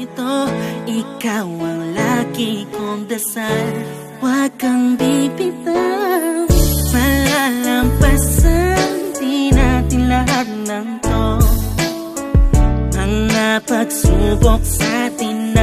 ito, ikaw ang lagi kong dasal. Huwag kang bibitaw, malalampasan di natin lahat ng to. Mga pagsubok sa atin na